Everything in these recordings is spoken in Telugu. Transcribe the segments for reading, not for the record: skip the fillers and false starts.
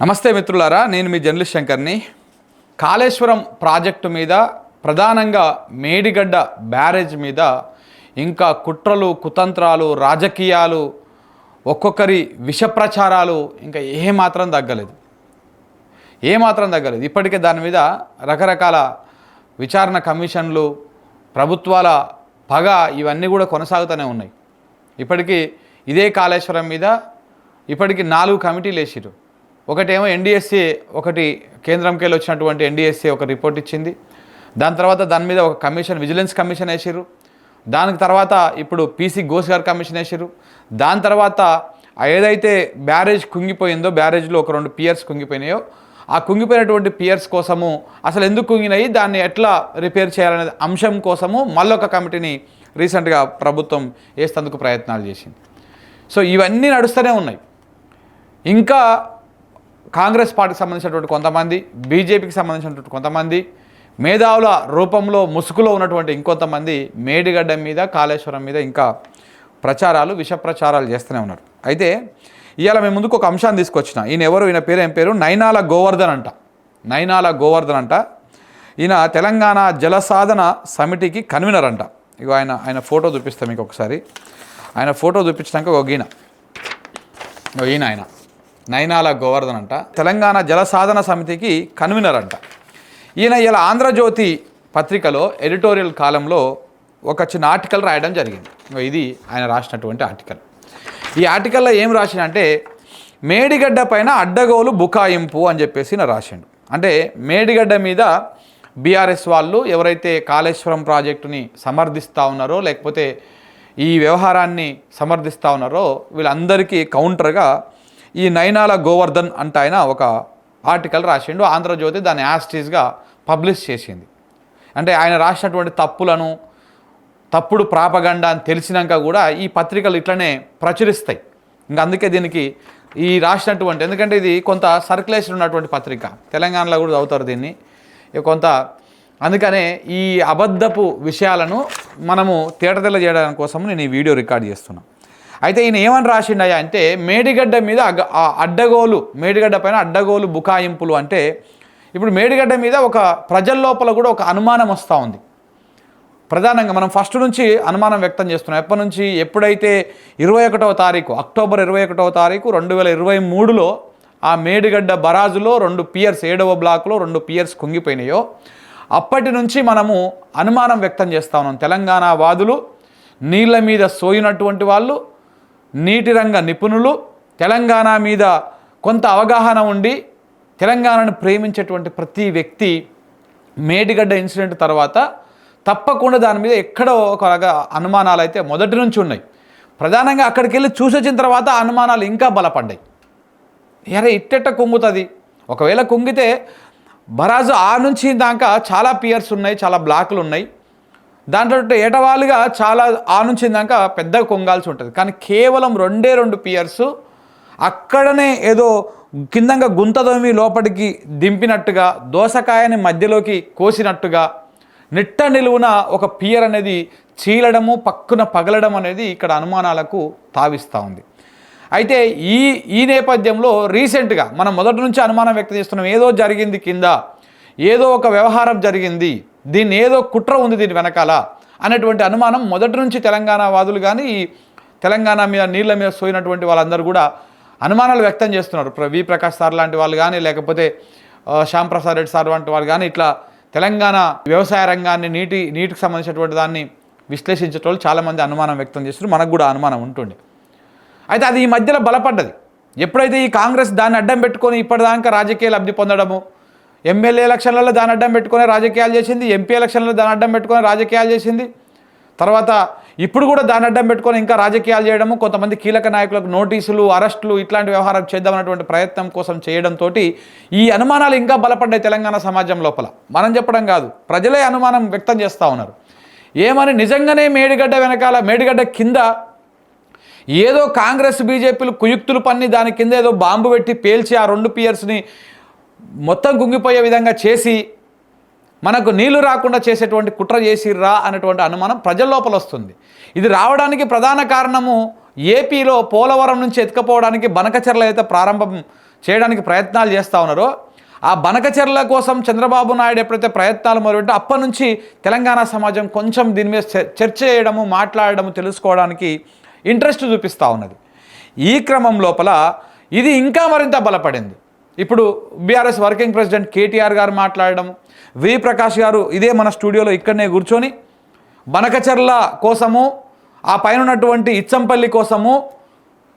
నమస్తే మిత్రులారా, నేను మీ జర్నలిస్ట్ శంకర్ని. కాళేశ్వరం ప్రాజెక్టు మీద, ప్రధానంగా మేడిగడ్డ బ్యారేజ్ మీద ఇంకా కుట్రలు, కుతంత్రాలు, రాజకీయాలు, ఒక్కొక్కరి విష ప్రచారాలు ఇంకా ఏమాత్రం తగ్గలేదు. ఇప్పటికే దాని మీద రకరకాల విచారణ కమిషన్లు, ప్రభుత్వాల పగ ఇవన్నీ కూడా కొనసాగుతూనే ఉన్నాయి. ఇప్పటికీ ఇదే కాళేశ్వరం మీద ఇప్పటికి 4 కమిటీలు వేసిరు. ఒకటేమో ఎన్డీఎస్ఏ, ఒకటి కేంద్రంకి వెళ్ళి వచ్చినటువంటి ఎన్డీఎస్ఏ ఒక రిపోర్ట్ ఇచ్చింది. దాని తర్వాత దాని మీద ఒక కమిషన్, విజిలెన్స్ కమిషన్ వేసిరు. దానికి తర్వాత ఇప్పుడు పీసీ ఘోష్ గారు కమిషన్ వేసిరు. దాని తర్వాత ఏదైతే బ్యారేజ్ కుంగిపోయిందో, బ్యారేజ్లో ఒక 2 పియర్స్ కుంగిపోయినాయో, ఆ కుంగిపోయినటువంటి పియర్స్ కోసము అసలు ఎందుకు కుంగినాయి, దాన్ని ఎట్లా రిపేర్ చేయాలనే అంశం కోసము మళ్ళొక కమిటీని రీసెంట్గా ప్రభుత్వం వేసేందుకు ప్రయత్నాలు చేసింది. సో ఇవన్నీ నడుస్తూనే ఉన్నాయి. ఇంకా కాంగ్రెస్ పార్టీకి సంబంధించినటువంటి కొంతమంది, బీజేపీకి సంబంధించినటువంటి కొంతమంది, మేధావుల రూపంలో ముసుగులో ఉన్నటువంటి ఇంకొంతమంది మేడిగడ్డ మీద, కాళేశ్వరం మీద ఇంకా ప్రచారాలు, విష ప్రచారాలు చేస్తూనే ఉన్నారు. అయితే ఇవాళ మేము ముందుకు ఒక అంశాన్ని తీసుకొచ్చిన. ఈయన పేరు నైనాల గోవర్ధన్ అంట. ఈయన తెలంగాణ జలసాధన సమితికి కన్వీనర్ అంట. ఇక ఆయన ఫోటో చూపిస్తాం మీకు ఒకసారి. ఆయన ఫోటో చూపించినాక ఈయన నైనాల గోవర్ధన్ అంట, తెలంగాణ జలసాధన సమితికి కన్వీనర్ అంట. ఇలా ఆంధ్రజ్యోతి పత్రికలో ఎడిటోరియల్ కాలంలో ఒక చిన్న ఆర్టికల్ రాయడం జరిగింది. ఇది ఆయన రాసినటువంటి ఆర్టికల్. ఈ ఆర్టికల్లో ఏం రాసిండంటే, మేడిగడ్డ పైన అడ్డగోలు బుకాయింపు అని చెప్పేసి నా రాసిండు. అంటే మేడిగడ్డ మీద బీఆర్ఎస్ వాళ్ళు ఎవరైతే కాళేశ్వరం ప్రాజెక్టుని సమర్థిస్తూ ఉన్నారో, లేకపోతే ఈ వ్యవహారాన్ని సమర్థిస్తూ ఉన్నారో, వీళ్ళందరికీ కౌంటర్గా ఈ నైనాల గోవర్ధన్ అంటే ఆయన ఒక ఆర్టికల్ రాసిండు. ఆంధ్రజ్యోతి దాన్ని యాస్టీస్గా పబ్లిష్ చేసింది. అంటే ఆయన రాసినటువంటి తప్పులను, తప్పుడు ప్రాపగండా అని తెలిసినాక కూడా ఈ పత్రికలు ఇట్లనే ప్రచురిస్తాయి. ఇంకా అందుకే దీనికి ఈ రాసినటువంటి, ఎందుకంటే ఇది కొంత సర్క్యులేషన్ ఉన్నటువంటి పత్రిక, తెలంగాణలో కూడా చదువుతారు దీన్ని కొంత. అందుకనే ఈ అబద్ధపు విషయాలను మనము తేటతెల్ల చేయడం కోసం నేను ఈ వీడియో రికార్డ్ చేస్తున్నాను. అయితే ఈయన ఏమని రాసిండయా అంటే, మేడిగడ్డ మీద మేడిగడ్డ పైన అడ్డగోలు బుకాయింపులు. అంటే ఇప్పుడు మేడిగడ్డ మీద ఒక ప్రజల లోపల కూడా ఒక అనుమానం వస్తూ ఉంది. ప్రధానంగా మనం ఫస్ట్ నుంచి అనుమానం వ్యక్తం చేస్తున్నాం. ఎప్పటి నుంచి, ఎప్పుడైతే 21వ తారీఖు, అక్టోబర్ 21వ తారీఖు 2023లో ఆ మేడిగడ్డ బరాజులో 2 పియర్స్, 7వ బ్లాక్లో 2 పియర్స్ కుంగిపోయినాయో, అప్పటి నుంచి మనము అనుమానం వ్యక్తం చేస్తూ ఉన్నాం. తెలంగాణ వాదులు, నీళ్ళ మీద సోయినటువంటి వాళ్ళు, నీటి రంగ నిపుణులు, తెలంగాణ మీద కొంత అవగాహన ఉండి తెలంగాణను ప్రేమించేటువంటి ప్రతి వ్యక్తి మేడిగడ్డ ఇన్సిడెంట్ తర్వాత తప్పకుండా దాని మీద ఎక్కడో ఒకలాగా అనుమానాలు అయితే మొదటి నుంచి ఉన్నాయి. ప్రధానంగా అక్కడికి వెళ్ళి చూసొచ్చిన తర్వాత అనుమానాలు ఇంకా బలపడ్డాయి. ఇట్టెట్ట కుంగుతుంది, ఒకవేళ కుంగితే బరాజు ఆ నుంచి దాకా చాలా పియర్స్ ఉన్నాయి, చాలా బ్లాకులు ఉన్నాయి, దాంట్లో ఏటవాలుగా చాలా ఆ నుంచి దాకా పెద్దగా కొంగాల్సి ఉంటుంది. కానీ కేవలం 2 పియర్స్ అక్కడనే ఏదో కిందంగా గుంతదోమి లోపలికి దింపినట్టుగా, దోసకాయని మధ్యలోకి కోసినట్టుగా, నిట్ట నిలువున ఒక పియర్ అనేది చీలడము, పక్కున పగలడం అనేది ఇక్కడ అనుమానాలకు తావిస్తూ ఉంది. అయితే ఈ నేపథ్యంలో రీసెంట్గా మనం మొదటి నుంచి అనుమానం వ్యక్తం చేస్తున్నాం. ఏదో జరిగింది కింద, ఏదో ఒక వ్యవహారం జరిగింది, దీన్ని ఏదో కుట్ర ఉంది దీని వెనకాల అనేటువంటి అనుమానం మొదటి నుంచి తెలంగాణ వాదులు కానీ, ఈ తెలంగాణ మీద నీళ్ళ మీద సోయినటువంటి వాళ్ళందరూ కూడా అనుమానాలు వ్యక్తం చేస్తున్నారు. వి ప్రకాష్ సార్ లాంటి వాళ్ళు కానీ, లేకపోతే శ్యామ్ ప్రసాద్ రెడ్డి సార్ వంటి వాళ్ళు కానీ, ఇట్లా తెలంగాణ వ్యవసాయ రంగాన్ని, నీటికి సంబంధించినటువంటి దాన్ని విశ్లేషించేటోళ్ళు చాలామంది అనుమానం వ్యక్తం చేస్తున్నారు. మనకు కూడా అనుమానం ఉంటుండే. అయితే అది ఈ మధ్యలో బలపడ్డది. ఎప్పుడైతే ఈ కాంగ్రెస్ దాన్ని అడ్డం పెట్టుకొని ఇప్పటిదాకా రాజకీయ లబ్ధి పొందడము, ఎమ్మెల్యే ఎలక్షన్లలో దాని అడ్డం పెట్టుకొని రాజకీయాలు చేసింది, ఎంపీ ఎలక్షన్లలో దాని అడ్డం పెట్టుకొని రాజకీయాలు చేసింది, తర్వాత ఇప్పుడు కూడా దాని అడ్డం పెట్టుకొని ఇంకా రాజకీయాలు చేయడము, కొంతమంది కీలక నాయకులకు నోటీసులు, అరెస్టులు, ఇట్లాంటి వ్యవహారం చేద్దామన్నటువంటి ప్రయత్నం కోసం చేయడంతో ఈ అనుమానాలు ఇంకా బలపడ్డాయి తెలంగాణ సమాజం లోపల. మనం చెప్పడం కాదు, ప్రజలే అనుమానం వ్యక్తం చేస్తూ ఉన్నారు. ఏమని, నిజంగానే మేడిగడ్డ వెనకాల, మేడిగడ్డ కింద ఏదో కాంగ్రెస్ బీజేపీలు కుయుక్తులు పన్ని దాని కింద ఏదో బాంబు పెట్టి పేల్చి ఆ 2 పియర్స్ని మొత్తం కుంగిపోయే విధంగా చేసి మనకు నీళ్లు రాకుండా చేసేటువంటి కుట్ర చేసిర్రా అనేటువంటి అనుమానం ప్రజల లోపల వస్తుంది. ఇది రావడానికి ప్రధాన కారణము ఏపీలో పోలవరం నుంచి ఎత్తుకపోవడానికి బనకచెర్ల అయితే ప్రారంభం చేయడానికి ప్రయత్నాలు చేస్తూ ఉన్నారో, ఆ బనకచెర్ల కోసం చంద్రబాబు నాయుడు ఎప్పుడైతే ప్రయత్నాలు మొదలుపెట్టో అప్పటి నుంచి తెలంగాణ సమాజం కొంచెం దీని మీద చర్చ చేయడము, మాట్లాడడము, తెలుసుకోవడానికి ఇంట్రెస్ట్ చూపిస్తూ ఉన్నది. ఈ క్రమం లోపల ఇది ఇంకా మరింత బలపడింది. ఇప్పుడు బీఆర్ఎస్ వర్కింగ్ ప్రెసిడెంట్ కేటీఆర్ గారు మాట్లాడడం, వి ప్రకాష్ గారు ఇదే మన స్టూడియోలో ఇక్కడనే కూర్చొని బనకచెర్ల కోసము, ఆ పైన ఉన్నటువంటి ఇచ్చంపల్లి కోసము,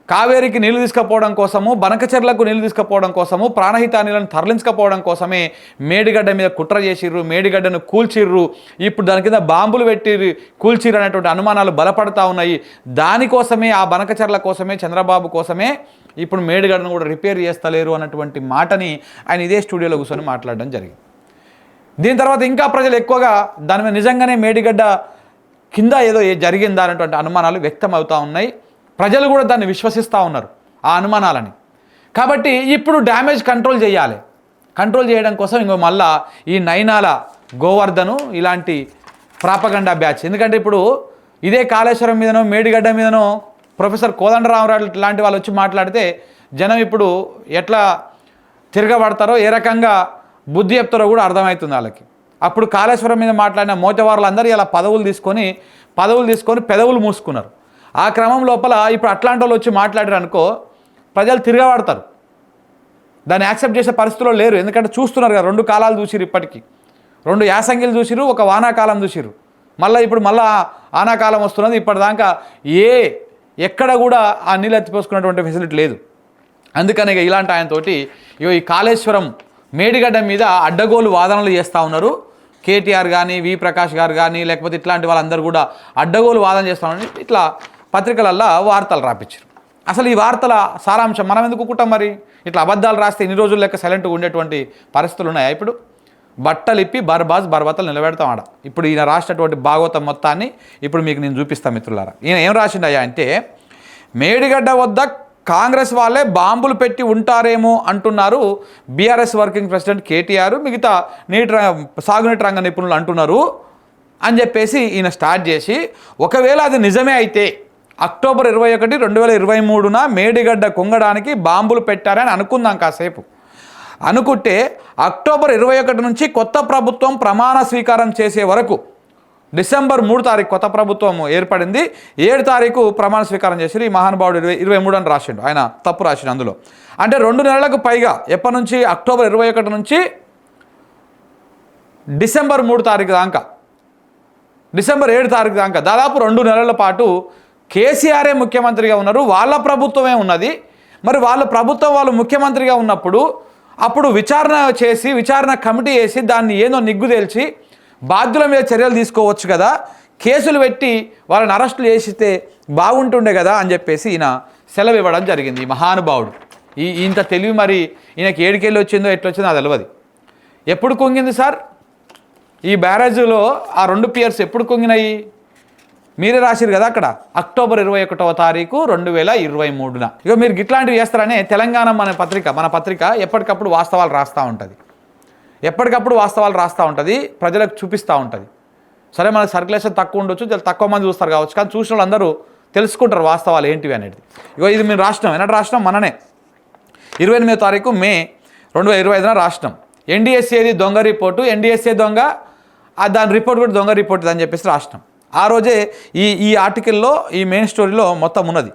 కావేరికి నీళ్లు తీసుకుపోవడం కోసము, బనకచెర్లకు నీళ్లు తీసుకుపోవడం కోసము, ప్రాణహిత నీళ్ళను తరలించకపోవడం కోసమే మేడిగడ్డ మీద కుట్ర చేసిర్రు, మేడిగడ్డను కూల్చిర్రు, ఇప్పుడు దాని కింద బాంబులు పెట్టి కూల్చిర్రు అనేటువంటి అనుమానాలు బలపడతా ఉన్నాయి. దానికోసమే, ఆ బనకచెర్ల కోసమే, చంద్రబాబు కోసమే ఇప్పుడు మేడిగడ్డను కూడా రిపేర్ చేస్తలేరు అన్నటువంటి మాటని ఆయన ఇదే స్టూడియోలో కూర్చొని మాట్లాడడం జరిగింది. దీని తర్వాత ఇంకా ప్రజలు ఎక్కువగా దాని మీద నిజంగానే మేడిగడ్డ కింద ఏదో జరిగిందా అనేటువంటి అనుమానాలు వ్యక్తం అవుతూ ఉన్నాయి. ప్రజలు కూడా దాన్ని విశ్వసిస్తూ ఉన్నారు ఆ అనుమానాలని. కాబట్టి ఇప్పుడు డ్యామేజ్ కంట్రోల్ చేయాలి. కంట్రోల్ చేయడం కోసం ఇంకో మళ్ళా ఈ నైనాల గోవర్ధను ఇలాంటి ప్రాపగండా బ్యాచ్, ఎందుకంటే ఇప్పుడు ఇదే కాళేశ్వరం మీదనో మేడిగడ్డ మీదనో ప్రొఫెసర్ కోదండరామరావు లాంటి వాళ్ళు వచ్చి మాట్లాడితే జనం ఇప్పుడు ఎట్లా తిరగబడతారో, ఏ రకంగా బుద్ధి చెప్తారో కూడా అర్థమవుతుంది వాళ్ళకి. అప్పుడు కాళేశ్వరం మీద మాట్లాడిన మోతవారులు అందరూ ఇలా పదవులు తీసుకొని పెదవులు మూసుకున్నారు. ఆ క్రమం లోపల ఇప్పుడు అట్లాంటి వాళ్ళు వచ్చి మాట్లాడారు అనుకో, ప్రజలు తిరగబడతారు. దాన్ని యాక్సెప్ట్ చేసే పరిస్థితిలో లేరు. ఎందుకంటే చూస్తున్నారు కదా, 2 కాలాలు చూసిరు, ఇప్పటికీ 2 యాసంగిలు చూసిరు, ఒక వానాకాలం చూసిరు, ఇప్పుడు ఆనాకాలం వస్తున్నది. ఇప్పటిదాకా ఎక్కడ కూడా ఆ నీళ్ళు ఎత్తిపోసుకున్నటువంటి ఫెసిలిటీ లేదు. అందుకనే ఇలాంటి ఆయనతోటి ఈ కాళేశ్వరం మేడిగడ్డ మీద అడ్డగోలు వాదనలు చేస్తూ ఉన్నారు. కేటీఆర్ కానీ, వి ప్రకాష్ గారు కానీ, లేకపోతే ఇట్లాంటి వాళ్ళందరూ కూడా అడ్డగోలు వాదన చేస్తూ ఉన్నారని ఇట్లా పత్రికలల్లో వార్తలు రాపించారు. అసలు ఈ వార్తల సారాంశం మనం ఎందుకు కుట్టాం మరి? ఇట్లా అబద్ధాలు రాస్తే ఇన్ని రోజులు లెక్క సైలెంట్గా ఉండేటువంటి పరిస్థితులు ఉన్నాయా? ఇప్పుడు బట్టలు ఇప్పి బర్బతలు నిలబెడతాం ఆడ. ఇప్పుడు ఈయన రాసినటువంటి భాగవతం మొత్తాన్ని ఇప్పుడు మీకు నేను చూపిస్తాను మిత్రులారా. ఈయన ఏం రాసిండయ్యా అంటే, మేడిగడ్డ వద్ద కాంగ్రెస్ వాళ్ళే బాంబులు పెట్టి ఉంటారేమో అంటున్నారు బీఆర్ఎస్ వర్కింగ్ ప్రెసిడెంట్ కేటీఆర్, మిగతా సాగునీటి రంగ నిపుణులు అంటున్నారు అని చెప్పేసి ఈయన స్టార్ట్ చేసి, ఒకవేళ అది నిజమే అయితే అక్టోబర్ 21, 2023న మేడిగడ్డ కుంగడానికి బాంబులు పెట్టారని అనుకుందాం కాసేపు. అనుకుంటే అక్టోబర్ 21 నుంచి కొత్త ప్రభుత్వం ప్రమాణ స్వీకారం చేసే వరకు, డిసెంబర్ 3 తారీఖు కొత్త ప్రభుత్వం ఏర్పడింది, 7 తారీఖు ప్రమాణ స్వీకారం చేసి ఈ మహానుభావుడు 23 అని రాసిండు, ఆయన తప్పు రాసిండు అందులో. అంటే 2 నెలలకు పైగా, ఎప్పటి నుంచి అక్టోబర్ 21 నుంచి డిసెంబర్ 3 తారీఖు దాకా, డిసెంబర్ 7 తారీఖు దాకా దాదాపు 2 నెలల పాటు కేసీఆరే ముఖ్యమంత్రిగా ఉన్నారు, వాళ్ళ ప్రభుత్వమే ఉన్నది. మరి వాళ్ళ ప్రభుత్వం వాళ్ళు ముఖ్యమంత్రిగా ఉన్నప్పుడు అప్పుడు విచారణ కమిటీ వేసి దాన్ని ఏదో నిగ్గు తేల్చి బాధ్యుల మీద చర్యలు తీసుకోవచ్చు కదా, కేసులు పెట్టి వాళ్ళని అరెస్టులు చేసితే బాగుంటుండే కదా అని చెప్పేసి ఈయన సెలవు ఇవ్వడం జరిగింది. ఈ మహానుభావుడు ఇంత తెలివి మరి ఈయనకి ఏడికెళ్ళి వచ్చిందో ఎట్లొచ్చిందో అది తెలియదు. ఎప్పుడు కుంగింది సార్ ఈ బ్యారేజ్లో? ఆ 2 పియర్స్ ఎప్పుడు కుంగినాయి? మీరే రాసిరు కదా అక్కడ, అక్టోబర్ 21వ తారీఖు 2023న. ఇక మీరు ఇట్లాంటివి చేస్తారనే తెలంగాణ మన పత్రిక ఎప్పటికప్పుడు వాస్తవాలు రాస్తూ ఉంటుంది, ప్రజలకు చూపిస్తూ ఉంటుంది. సరే మనకు సర్క్యులేషన్ తక్కువ ఉండొచ్చు, తక్కువ మంది చూస్తారు కావచ్చు, కానీ చూసిన వాళ్ళందరూ తెలుసుకుంటారు వాస్తవాలు ఏంటివి అనేది. ఇగో ఇది మేము రాసినాం, ఎన్నటి రాసినాం? మననే 28వ తారీఖు మే 2025న రాసినాం. ఎన్డీఎస్ఏది దొంగ రిపోర్టు, ఎన్డీఎస్ఏ దొంగ, దాని రిపోర్ట్ కూడా దొంగ రిపోర్ట్ అని చెప్పేసి రాసినాం. ఆ రోజే ఈ ఆర్టికల్లో, ఈ మెయిన్ స్టోరీలో మొత్తం ఉన్నది.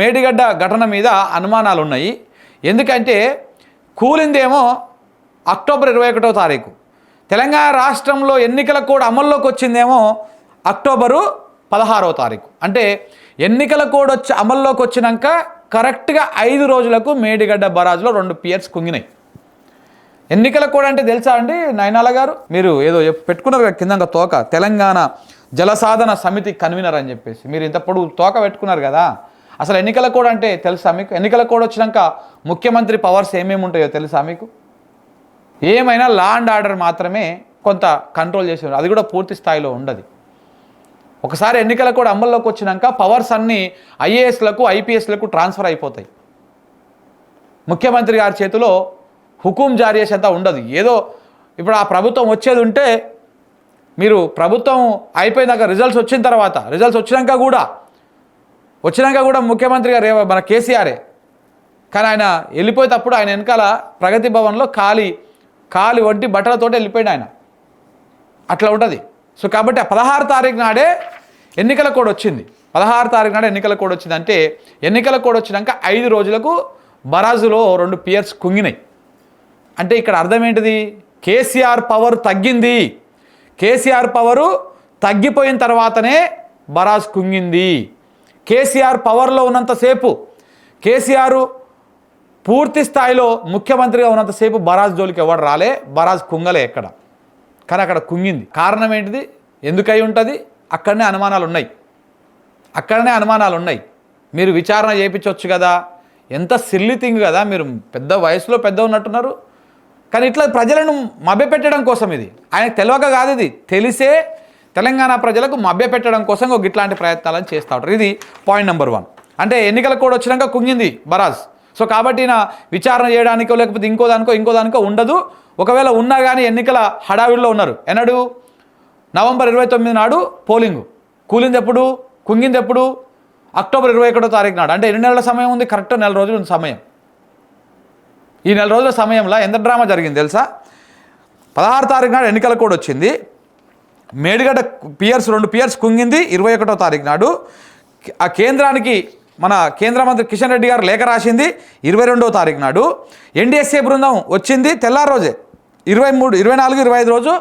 మేడిగడ్డ ఘటన మీద అనుమానాలు ఉన్నాయి. ఎందుకంటే కూలిందేమో అక్టోబర్ 21వ తారీఖు, తెలంగాణ రాష్ట్రంలో ఎన్నికల కోడ్ అమల్లోకి వచ్చిందేమో అక్టోబరు 16వ తారీఖు. అంటే ఎన్నికల కోడ్ అమల్లోకి వచ్చినాక కరెక్ట్గా 5 రోజులకు మేడిగడ్డ బరాజ్లో 2 పియర్స్ కుంగినాయి. ఎన్నికల కోడ్ అంటే తెలుసా అండి నయనాల గారు? మీరు ఏదో పెట్టుకున్నారు కింద తోక, తెలంగాణ జలసాధన సమితి కన్వీనర్ అని చెప్పేసి మీరు ఇంత పొడుగు తోక పెట్టుకున్నారు కదా. అసలు ఎన్నికల కోడ్ అంటే తెలుసా మీకు? ఎన్నికల కోడ్ వచ్చినాక ముఖ్యమంత్రి పవర్స్ ఏమేమి ఉంటాయో తెలుసా మీకు? ఏమైనా లా అండ్ ఆర్డర్ మాత్రమే కొంత కంట్రోల్ చేసి, అది కూడా పూర్తి స్థాయిలో ఉండదు. ఒకసారి ఎన్నికల కోడ్ అమల్లోకి వచ్చినాక పవర్స్ అన్నీ ఐఏఎస్లకు, ఐపీఎస్లకు ట్రాన్స్ఫర్ అయిపోతాయి. ముఖ్యమంత్రి గారి చేతిలో హుకుం జారీ చేసేంత ఉండదు. ఏదో ఇప్పుడు ఆ ప్రభుత్వం వచ్చేది ఉంటే, మీరు ప్రభుత్వం అయిపోయినాక రిజల్ట్స్ వచ్చినాక కూడా ముఖ్యమంత్రి గారు మన కేసీఆరే కానీ ఆయన వెళ్ళిపోయేటప్పుడు ఆయన వెనకాల ప్రగతి భవన్లో కాలి వడ్డీ బట్టలతోటి వెళ్ళిపోయాడు ఆయన. అట్లా ఉంటుంది. సో కాబట్టి ఆ 16 తారీఖు నాడే ఎన్నికల కోడ్ వచ్చింది. 16 తారీఖు నాడే ఎన్నికల కోడ్ వచ్చింది. అంటే ఎన్నికల కోడ్ వచ్చినాక 5 రోజులకు బరాజులో 2 పియర్స్ కుంగినాయి. అంటే ఇక్కడ అర్థం ఏంటిది? కేసీఆర్ పవర్ తగ్గింది. కేసీఆర్ పవరు తగ్గిపోయిన తర్వాతనే బరాజ్ కుంగింది. కేసీఆర్ పవర్లో ఉన్నంతసేపు, కేసీఆర్ పూర్తి స్థాయిలో ముఖ్యమంత్రిగా ఉన్నంతసేపు బరాజ్ జోలికి ఎవరు రాలే, బరాజ్ కుంగలే ఎక్కడ. కానీ అక్కడ కుంగింది. కారణం ఏంటిది? ఎందుకై ఉంటుంది? అక్కడనే అనుమానాలు ఉన్నాయి. మీరు విచారణ చేయించవచ్చు కదా. ఎంత సిల్లీ థింగ్ కదా. మీరు పెద్ద వయసులో పెద్ద ఉన్నట్టున్నారు. కానీ ఇట్లా ప్రజలను మభ్యపెట్టడం కోసం ఇది. ఆయనకు తెలియక కాదు, ఇది తెలిసే తెలంగాణ ప్రజలకు మభ్యపెట్టడం కోసం ఒక ఇట్లాంటి ప్రయత్నాలను చేస్తూ ఉంటారు. ఇది పాయింట్ నెంబర్ 1. అంటే ఎన్నికల కోడ్ వచ్చినాక కుంగింది బరాజ్. సో కాబట్టి నా విచారణ చేయడానికో లేకపోతే ఇంకో దానికో ఉండదు. ఒకవేళ ఉన్నా కానీ ఎన్నికల హడావిడిలో ఉన్నారు. ఎన్నడు? నవంబర్ 29 నాడు పోలింగు. కుంగింది ఎప్పుడు? అక్టోబర్ 21 తారీఖు నాడు. అంటే 2 నెలల సమయం ఉంది. కరెక్ట్ 4 రోజులు ఉంది సమయం. ఈ 4 రోజుల సమయంలో ఎంత డ్రామా జరిగింది తెలుసా? 16 తారీఖు నాడు ఎన్నికల కోడ్ వచ్చింది. మేడిగడ్డ 2 పియర్స్ కుంగింది 21 తారీఖు నాడు. ఆ కేంద్రానికి మన కేంద్ర మంత్రి కిషన్ రెడ్డి గారు లేఖ రాసింది 22వ తారీఖు నాడు. ఎన్డీఎస్ఏ బృందం వచ్చింది తెల్లారి రోజే, 23, 24, 25 రోజు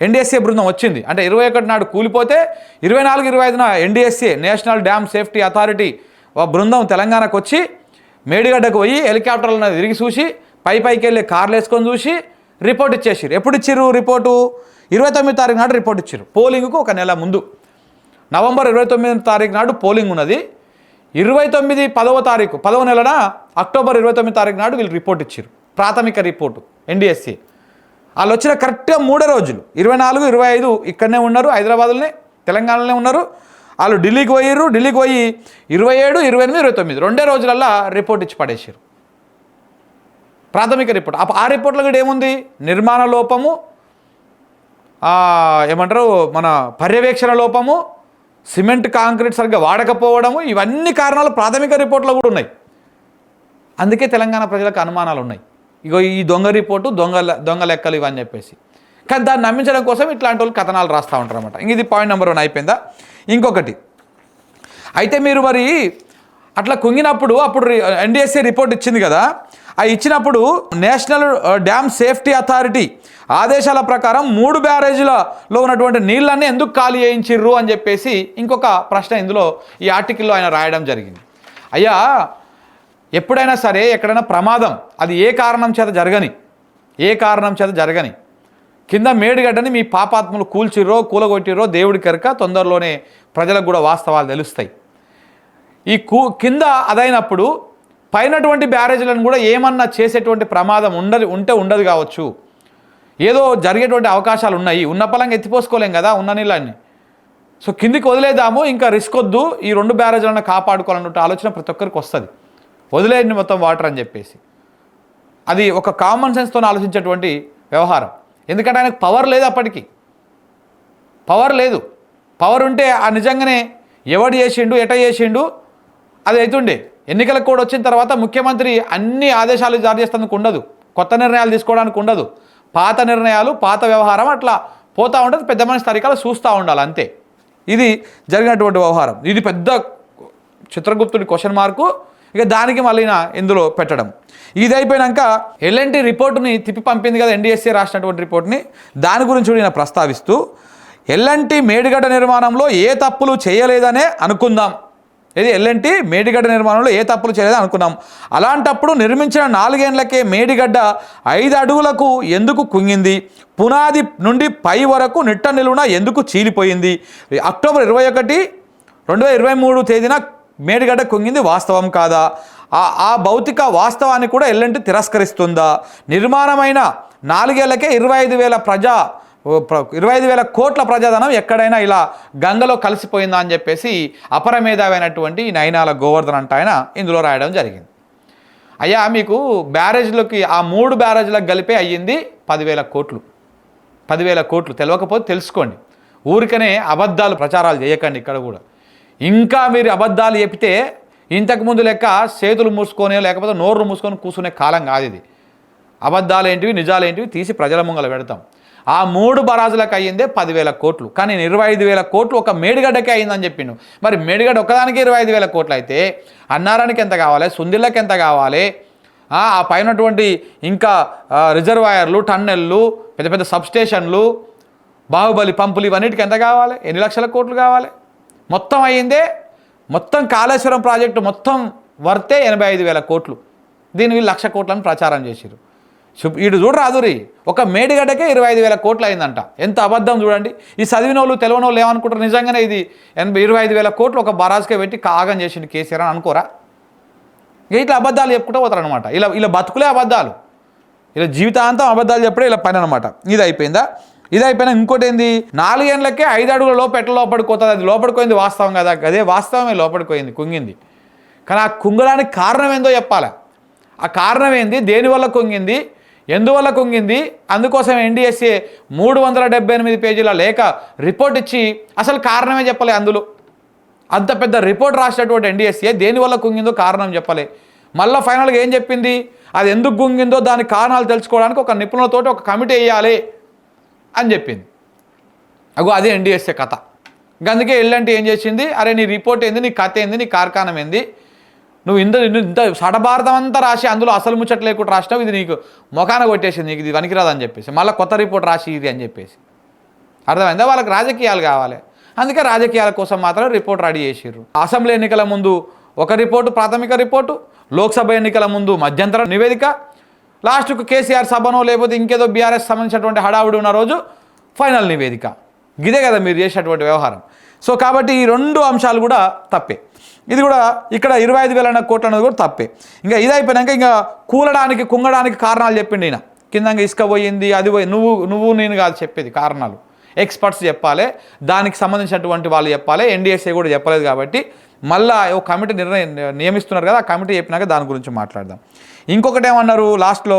ఎన్డీఎస్ఏ బృందం వచ్చింది. అంటే 21 నాడు కూలిపోతే 24, 25న NDSA national dam safety authority బృందం తెలంగాణకు వచ్చి మేడిగడ్డకు పోయి హెలికాప్టర్లను తిరిగి చూసి పైకి వెళ్ళి కార్లు వేసుకొని చూసి రిపోర్ట్ ఇచ్చేసారు. ఎప్పుడు ఇచ్చిర్రు రిపోర్టు? 29 తారీఖు నాడు రిపోర్ట్ ఇచ్చారు. పోలింగ్కు 1 నెల ముందు. నవంబర్ 29 తారీఖు నాడు పోలింగ్ ఉన్నది. 29 10వ తారీఖు 10వ నెలన అక్టోబర్ 29 తారీఖు నాడు వీళ్ళు రిపోర్ట్ ఇచ్చారు. ప్రాథమిక రిపోర్టు ఎన్డీఎస్ఏ. వాళ్ళు వచ్చిన కరెక్ట్గా 3 రోజులు 24, 25 ఇక్కడనే ఉన్నారు, హైదరాబాద్లోనే తెలంగాణలోనే ఉన్నారు. వాళ్ళు ఢిల్లీకి పోయి 27, 28, 29 2 రోజులల్లా రిపోర్ట్ ఇచ్చి పడేసారు. ప్రాథమిక రిపోర్ట్. ఆ రిపోర్ట్లో కూడా ఏముంది? నిర్మాణ లోపము, ఏమంటారు మన పర్యవేక్షణ లోపము, సిమెంట్ కాంక్రీట్ సరిగ్గా వాడకపోవడము, ఇవన్నీ కారణాలు ప్రాథమిక రిపోర్ట్లో కూడా ఉన్నాయి. అందుకే తెలంగాణ ప్రజలకు అనుమానాలు ఉన్నాయి. ఇగో ఈ దొంగ రిపోర్టు, దొంగ లెక్కలు ఇవని చెప్పేసి. కానీ దాన్ని నమ్మించడం కోసం ఇట్లాంటి వాళ్ళు కథనాలు రాస్తూ ఉంటారు అనమాట. ఇంక ఇది పాయింట్ నెంబర్ 1 అయిపోయిందా? ఇంకొకటి అయితే మీరు మరి అట్లా కుంగినప్పుడు అప్పుడు ఎన్డీఎస్ఏ రిపోర్ట్ ఇచ్చింది కదా, ఆ ఇచ్చినప్పుడు నేషనల్ డ్యామ్ సేఫ్టీ అథారిటీ ఆదేశాల ప్రకారం 3 బ్యారేజీలలో ఉన్నటువంటి నీళ్ళన్నీ ఎందుకు ఖాళీ చేయించిర్రు అని చెప్పేసి ఇంకొక ప్రశ్న ఇందులో ఈ ఆర్టికల్లో ఆయన రాయడం జరిగింది. అయ్యా, ఎప్పుడైనా సరే ఎక్కడైనా ప్రమాదం అది ఏ కారణం చేత జరగని కింద మేడిగడ్డని మీ పాపాత్ములు కూలగొట్టిర్రో దేవుడి కెరక, తొందరలోనే ప్రజలకు కూడా వాస్తవాలు తెలుస్తాయి. ఈ కింద అదైనప్పుడు పైనటువంటి బ్యారేజీలను కూడా ఏమన్నా చేసేటువంటి ప్రమాదం ఉండదు కావచ్చు. ఏదో జరిగేటువంటి అవకాశాలు ఉన్నాయి. ఉన్న పలంగా ఎత్తిపోసుకోలేం కదా ఉన్న నీళ్ళని. సో కిందికి వదిలేద్దాము, ఇంకా రిస్క్ వద్దు, ఈ 2 బ్యారేజీలను కాపాడుకోవాలన్నట్టు ఆలోచన ప్రతి ఒక్కరికి వస్తుంది. వదిలేయండి మొత్తం వాటర్ అని చెప్పేసి. అది ఒక కామన్ సెన్స్తో ఆలోచించేటువంటి వ్యవహారం. ఎందుకంటే ఆయనకు పవర్ లేదు, అప్పటికి పవర్ లేదు. పవర్ ఉంటే ఆ నిజంగానే ఎవడు చేసిండు, ఎట చేసిండు అది అవుతుండే. ఎన్నికల కోడ్ వచ్చిన తర్వాత ముఖ్యమంత్రి అన్ని ఆదేశాలు జారీ చేసేందుకు ఉండదు, కొత్త నిర్ణయాలు తీసుకోవడానికి ఉండదు. పాత నిర్ణయాలు, పాత వ్యవహారం అట్లా పోతూ ఉంటుంది. పెద్ద మనిషి తరికాలు చూస్తూ ఉండాలి అంతే. ఇది జరిగినటువంటి వ్యవహారం. ఇది పెద్ద చిత్రగుప్తుడి క్వశ్చన్ మార్కు. ఇక దానికి మళ్ళీ ఇందులో పెట్టడం. ఇది అయిపోయాక ఎల్ఎన్టీ రిపోర్టుని తిప్పి పంపింది కదా, ఎన్డీఎస్ఏ రాసినటువంటి రిపోర్ట్ని. దాని గురించి కూడా ప్రస్తావిస్తూ ఎల్ఎన్టీ మేడిగడ్డ నిర్మాణంలో ఏ తప్పులు చేయలేదనే అనుకుందాం. ఇది ఎల్ఎన్టీ మేడిగడ్డ నిర్మాణంలో ఏ తప్పులు చేయలేదని అనుకున్నాం. అలాంటప్పుడు నిర్మించిన 4 ఏళ్లకే మేడిగడ్డ 5 అడుగులకు ఎందుకు కుంగింది? పునాది నుండి పై వరకు నిట్ట నిలువున ఎందుకు చీలిపోయింది? అక్టోబర్ 21, 2023 తేదీన మేడిగడ్డ కుంగింది వాస్తవం కాదా? ఆ భౌతిక వాస్తవాన్ని కూడా ఎల్ఎన్టీ తిరస్కరిస్తుందా? నిర్మాణమైన 4 ఏళ్లకే 25,000 కోట్ల ప్రజాధనం ఎక్కడైనా ఇలా గంగలో కలిసిపోయిందా అని చెప్పేసి అపరమేధావైనటువంటి నయనాల గోవర్ధన్ అంట ఆయన ఇందులో రాయడం జరిగింది. అయ్యా, మీకు బ్యారేజ్లకి ఆ 3 బ్యారేజ్లకు కలిపే అయ్యింది 10,000 కోట్లు. 10,000 కోట్లు తెలియకపోతే తెలుసుకోండి. ఊరికనే అబద్ధాలు ప్రచారాలు చేయకండి. ఇక్కడ కూడా ఇంకా మీరు అబద్ధాలు చెప్తే ఇంతకుముందు లెక్క చేతులు మూసుకొని లేకపోతే నోరు మూసుకొని కూర్చునే కాలం కాదు ఇది. అబద్ధాలు ఏంటివి నిజాలు ఏంటివి తీసి ప్రజల ముంగల పెడతాం. ఆ 3 బరాజులకు అయ్యిందే 10,000 కోట్లు, కానీ 25,000 కోట్లు ఒక మేడిగడ్డకే అయిందని చెప్పిండు. మరి మేడిగడ్డ ఒక్కదానికి 25,000 కోట్లు అయితే అన్నారానికి ఎంత కావాలి, సుందిళ్ళకి ఎంత కావాలి, ఆ పైనటువంటి ఇంకా రిజర్వాయర్లు, టన్నెళ్ళు, పెద్ద పెద్ద సబ్స్టేషన్లు, బాహుబలి పంపులు, ఇవన్నిటికి ఎంత కావాలి, ఎన్ని లక్షల కోట్లు కావాలి? మొత్తం అయ్యిందే, మొత్తం కాళేశ్వరం ప్రాజెక్టు మొత్తం వర్తే 85,000 కోట్లు. దీని వీళ్ళు 1,00,000 కోట్లని ప్రచారం చేశారు. ఇటు చూడరాదురి, ఒక మేడిగడ్డకే 25,000 కోట్లు అయిందంట. ఎంత అబద్ధం చూడండి. ఈ చదివిన వాళ్ళు తెలియని వాళ్ళు ఏమనుకుంటారు, నిజంగానే ఇది 25,000 కోట్లు ఒక బరాజ్కే పెట్టి కాగం చేసిండు కేసీఆర్ అని అనుకోరా? ఇట్లా అబద్ధాలు చెప్పుకుంటూ పోతారనమాట. ఇలా బతుకులే అబద్ధాలు, ఇలా జీవితాంతం అబద్ధాలు చెప్పడే ఇలా పని అనమాట. ఇది అయిపోయిందా? ఇది అయిపోయినా ఇంకోటి ఏంది, 4 ఏళ్ళకే 5 అడుగుల లోపెట్ల లోపడిపోతుంది. అది లోపడిపోయింది వాస్తవం కదా, అదే వాస్తవమే లోపడిపోయింది, కుంగింది. కానీ ఆ కుంగడానికి కారణం ఏందో చెప్పాలి. ఆ కారణం ఏంది, దేనివల్ల కుంగింది, ఎందువల్ల కుంగింది? అందుకోసం NDSA 378 పేజీల లేఖ రిపోర్ట్ ఇచ్చి అసలు కారణమే చెప్పలే. అందులో అంత పెద్ద రిపోర్ట్ రాసినటువంటి NDSA దేనివల్ల కుంగిందో కారణం చెప్పలే. మళ్ళీ ఫైనల్గా ఏం చెప్పింది, అది ఎందుకు కుంగిందో దాని కారణాలు తెలుసుకోవడానికి ఒక నిపుణులతోటి ఒక కమిటీ వేయాలి అని చెప్పింది. అదే NDSA కథ. అందుకే ఎల్లంటే ఏం చేసింది, అరే నీ రిపోర్ట్ ఏంది, నీ కథ ఏంది, నీ కార్ఖానం ఏంది, నువ్వు ఇంత సడభారతం అంతా రాసి అందులో అసలు ముచ్చట లేకుండా రాసినావు, ఇది నీకు మొఖాన కొట్టేసింది, నీకు ఇది పనికిరాదని చెప్పేసి మళ్ళీ కొత్త రిపోర్ట్ రాసి ఇది అని చెప్పేసి. అర్థమైందా? వాళ్ళకి రాజకీయాలు కావాలి, అందుకే రాజకీయాల కోసం మాత్రం రిపోర్ట్ రెడీ చేసిర్రు. అసెంబ్లీ ఎన్నికల ముందు ఒక రిపోర్టు, ప్రాథమిక రిపోర్టు, లోక్సభ ఎన్నికల ముందు మధ్యంతర నివేదిక, లాస్ట్కు కేసీఆర్ సభనో లేకపోతే ఇంకేదో బీఆర్ఎస్ సంబంధించినటువంటి హడావుడి ఉన్న రోజు ఫైనల్ నివేదిక. ఇదే కదా మీరు చేసేటువంటి వ్యవహారం. సో కాబట్టి ఈ 2 అంశాలు కూడా తప్పే. ఇది కూడా ఇక్కడ 25,000 కోట్లు అనేది కూడా తప్పే. ఇంకా ఇది అయిపోయినాక ఇంకా కూలడానికి కుంగడానికి కారణాలు చెప్పిండి ఈయన. కింద ఇసుక పోయింది, అది పోయి నువ్వు నేను కాదు చెప్పేది, కారణాలు ఎక్స్పర్ట్స్ చెప్పాలి, దానికి సంబంధించినటువంటి వాళ్ళు చెప్పాలి. NDSA కూడా చెప్పలేదు కాబట్టి మళ్ళీ ఒక కమిటీ నియమిస్తున్నారు కదా, ఆ కమిటీ చెప్పినాక దాని గురించి మాట్లాడదాం. ఇంకొకటి ఏమన్నారు లాస్ట్లో,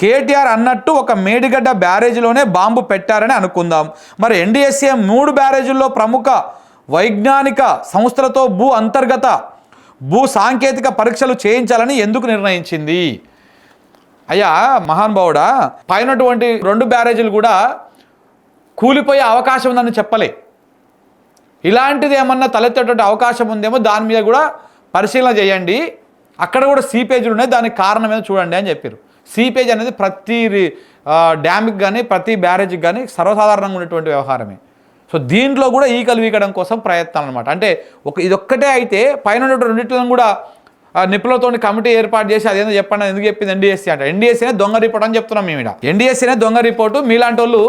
కేటీఆర్ అన్నట్టు ఒక మేడిగడ్డ బ్యారేజీలోనే బాంబు పెట్టారని అనుకుందాం. మరి NDSA 3 బ్యారేజీల్లో ప్రముఖ వైజ్ఞానిక సంస్థలతో అంతర్గత భూ సాంకేతిక పరీక్షలు చేయించాలని ఎందుకు నిర్ణయించింది? అయ్యా మహానుభావుడా, పైనటువంటి 2 బ్యారేజీలు కూడా కూలిపోయే అవకాశం ఉందని చెప్పలే. ఇలాంటిది ఏమన్నా తలెత్తేటువంటి అవకాశం ఉందేమో దాని మీద కూడా పరిశీలన చేయండి, అక్కడ కూడా సీపేజీలు ఉన్నాయి, దానికి కారణం ఏదో చూడండి అని చెప్పారు. సీపేజ్ అనేది ప్రతి డ్యామ్కి కానీ ప్రతి బ్యారేజ్కి కానీ సర్వసాధారణంగా ఉన్నటువంటి వ్యవహారమే. సో దీంట్లో కూడా ఈకలు వీకడం కోసం ప్రయత్నం అనమాట. అంటే ఇదొక్కటే అయితే పైన 2 కూడా నిపుణులతో కమిటీ ఏర్పాటు చేసి అదేందో చెప్పండి ఎందుకు చెప్పింది NDSA అంటే. NDSAనే దొంగ రిపోర్ట్ అని చెప్తున్నాం మేము ఇక్కడ. NDSAనే దొంగ రిపోర్టు, మీలాంటి వాళ్ళు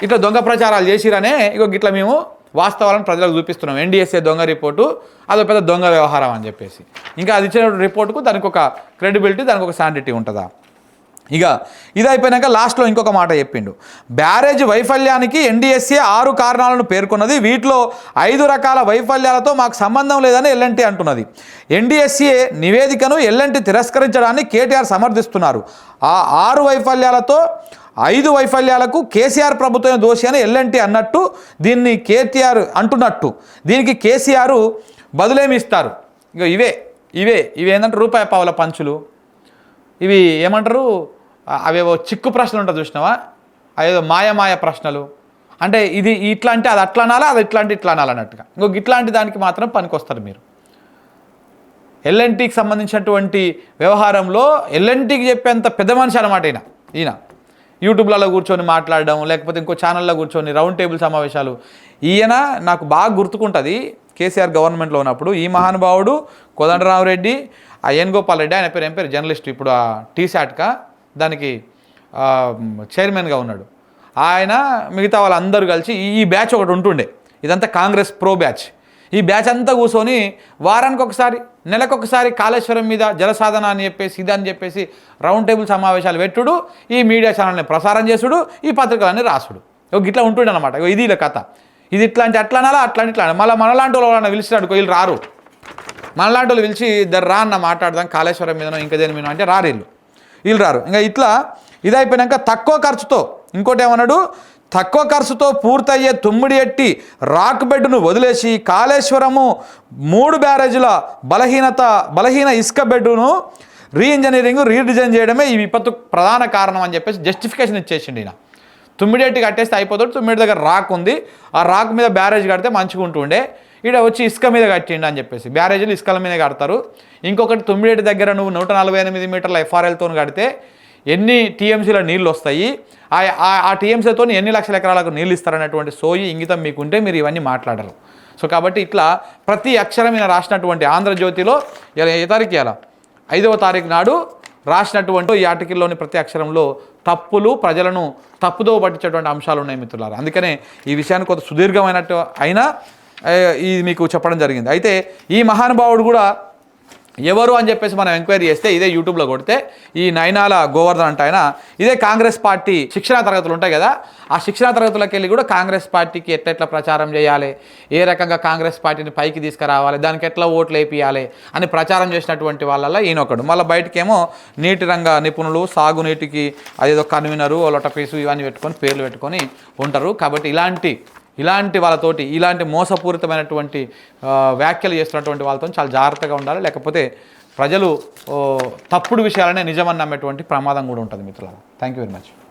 ఇట్లా దొంగ ప్రచారాలు చేసిరనే ఇట్లా మేము వాస్తవాలను ప్రజలకు చూపిస్తున్నాం. NDSA దొంగ రిపోర్టు, అదో పెద్ద దొంగ వ్యవహారం అని చెప్పేసి. ఇంకా అది ఇచ్చిన రిపోర్టుకు దానికి ఒక క్రెడిబిలిటీ, దానికి ఒక శాంటిటీ ఉంటుందా? ఇక ఇది అయిపోయినాక లాస్ట్లో ఇంకొక మాట చెప్పిండు. బ్యారేజ్ వైఫల్యానికి NDSA 6 కారణాలను పేర్కొన్నది, వీటిలో 5 రకాల వైఫల్యాలతో మాకు సంబంధం లేదని ఎల్ఎన్టీ అంటున్నది. NDSA నివేదికను ఎల్ఎన్టీ తిరస్కరించడాన్ని కేటీఆర్ సమర్థిస్తున్నారు. ఆ 6 వైఫల్యాలతో 5 వైఫల్యాలకు కేసీఆర్ ప్రభుత్వం దోషి అని ఎల్ఎన్టీ అన్నట్టు, దీన్ని కేటీఆర్ అంటున్నట్టు, దీనికి కేసీఆర్ బదులేమి ఇస్తారు? ఇక ఇవే ఏంటంటే రూపాయి పావుల పంచులు, ఇవి ఏమంటారు, అవేవో చిక్కు ప్రశ్నలు ఉంటుంది చూసినావా, అవేదో మాయ ప్రశ్నలు. అంటే ఇది ఇట్లా అంటే అది అట్లా అనాలా, అది ఇట్లా అంటే ఇట్లా అనాలన్నట్టుగా. ఇట్లాంటి దానికి మాత్రం పనికొస్తారు మీరు. ఎల్ఎన్టీకి సంబంధించినటువంటి వ్యవహారంలో ఎల్ఎన్టీకి చెప్పేంత పెద్ద మనిషి అనమాట ఈయన. యూట్యూబ్లలో కూర్చొని మాట్లాడడం, లేకపోతే ఇంకో ఛానల్లో కూర్చొని రౌండ్ టేబుల్ సమావేశాలు. ఈయన నాకు బాగా గుర్తుకుంటుంది, కేసీఆర్ గవర్నమెంట్లో ఉన్నప్పుడు ఈ మహానుభావుడు కోదండరామరెడ్డి, ఆ ఎన్ గోపాల్ రెడ్డి, ఆయన పేరు జర్నలిస్ట్, ఇప్పుడు ఆ టీశాట్కా దానికి చైర్మన్గా ఉన్నాడు ఆయన. మిగతా వాళ్ళందరూ కలిసి ఈ బ్యాచ్ ఒకటి ఉంటుండే, ఇదంతా కాంగ్రెస్ ప్రో బ్యాచ్. ఈ బ్యాచ్ అంతా కూర్చొని వారానికి ఒకసారి, నెలకొకసారి కాళేశ్వరం మీద జలసాధన అని చెప్పేసి ఇదని చెప్పేసి రౌండ్ టేబుల్ సమావేశాలు పెట్టుడు, ఈ మీడియా ఛానల్ని ప్రసారం చేసుడు, ఈ పత్రికలన్నీ రాసుడు. ఇట్లా ఉంటుండే అనమాట. ఇది ఇలా కథ. ఇది ఇట్లాంటి అట్లా అనాలా, అట్లాంటి ఇట్లా మళ్ళీ మనలాంటి వాళ్ళు పిలిచినాడు, వీళ్ళు రారు. మనలాంటి వాళ్ళు పిలిచి ఇద్దరు రా అన్న మాట్లాడదాం కాళేశ్వరం మీదనో ఇంకా దేని మీద అంటే వీళ్ళు రారు. ఇంకా ఇట్లా ఇది అయిపోయినాక తక్కువ ఖర్చుతో, ఇంకోటి ఏమన్నాడు, తక్కువ ఖర్చుతో పూర్తయ్యే తుమ్మిడిఎట్టి రాక్ బెడ్ను వదిలేసి కాళేశ్వరము 3 బ్యారేజీల బలహీన ఇసుక బెడ్ను రీడిజైన్ చేయడమే ఈ విపత్తు ప్రధాన కారణం అని చెప్పేసి జస్టిఫికేషన్ ఇచ్చేసిండు ఈయన. తుమ్మిడిఎట్టి కట్టేస్తే అయిపోతాడు, తుమ్మిడి దగ్గర రాక్ ఉంది, ఆ రాక్ మీద బ్యారేజ్ కడితే మంచిగా ఉంటుండే, ఇక్కడ వచ్చి ఇసుక మీద కట్టిండు అని చెప్పేసి. బ్యారేజీలు ఇసుకల మీద కడతారు. ఇంకొకటి తుమ్మిడిఎట్టి దగ్గర నువ్వు 148 మీటర్ల FRLతో కడితే ఎన్ని టీఎంసీల నీళ్ళు వస్తాయి, ఆ టీఎంసీలతో ఎన్ని లక్షల ఎకరాలకు నీళ్ళు ఇస్తారనేటువంటి సోయి ఇంగితం మీకుంటే మీరు ఇవన్నీ మాట్లాడరు. సో కాబట్టి ఇట్లా ప్రతి అక్షరం ఈయన రాసినటువంటి ఆంధ్రజ్యోతిలో ఏ తారీఖు ఇవ్వాల 5వ తారీఖు నాడు రాసినటువంటి ఈ ఆర్టికల్లోని ప్రతి అక్షరంలో తప్పులు, ప్రజలను తప్పుదో పట్టించేటువంటి అంశాలు ఉన్నాయి మిత్రులారా. అందుకనే ఈ విషయాన్ని కొంత సుదీర్ఘమైనట్టు అయినా ఇది మీకు చెప్పడం జరిగింది. అయితే ఈ మహానుభావుడు కూడా ఎవరు అని చెప్పేసి మనం ఎంక్వైరీ చేస్తే ఇదే యూట్యూబ్లో కొడితే ఈ నైనాల గోవర్ధన్ అంటే ఆయన ఇదే కాంగ్రెస్ పార్టీ శిక్షణా తరగతులు ఉంటాయి కదా, ఆ శిక్షణా తరగతులకు వెళ్ళి కూడా కాంగ్రెస్ పార్టీకి ఎట్లా ప్రచారం చేయాలి, ఏ రకంగా కాంగ్రెస్ పార్టీని పైకి తీసుకురావాలి, దానికి ఎట్లా ఓట్లు వేపియాలి అని ప్రచారం చేసినటువంటి వాళ్ళల్లో ఈయనొకడు. మళ్ళీ బయటకేమో నీటి రంగ నిపుణులు, సాగునీటికి అదేదో కన్వీనరు, లొటపీసు ఇవన్నీ పెట్టుకొని పేర్లు పెట్టుకొని ఉంటారు. కాబట్టి ఇలాంటి వాళ్ళతోటి ఇలాంటి మోసపూరితమైనటువంటి వ్యాఖ్యలు చేస్తున్నటువంటి వాళ్ళతో చాలా జాగ్రత్తగా ఉండాలి. లేకపోతే ప్రజలు తప్పుడు విషయాలనే నిజమని నమ్మేటువంటి ప్రమాదం కూడా ఉంటుంది మిత్రులారా. Thank you very much.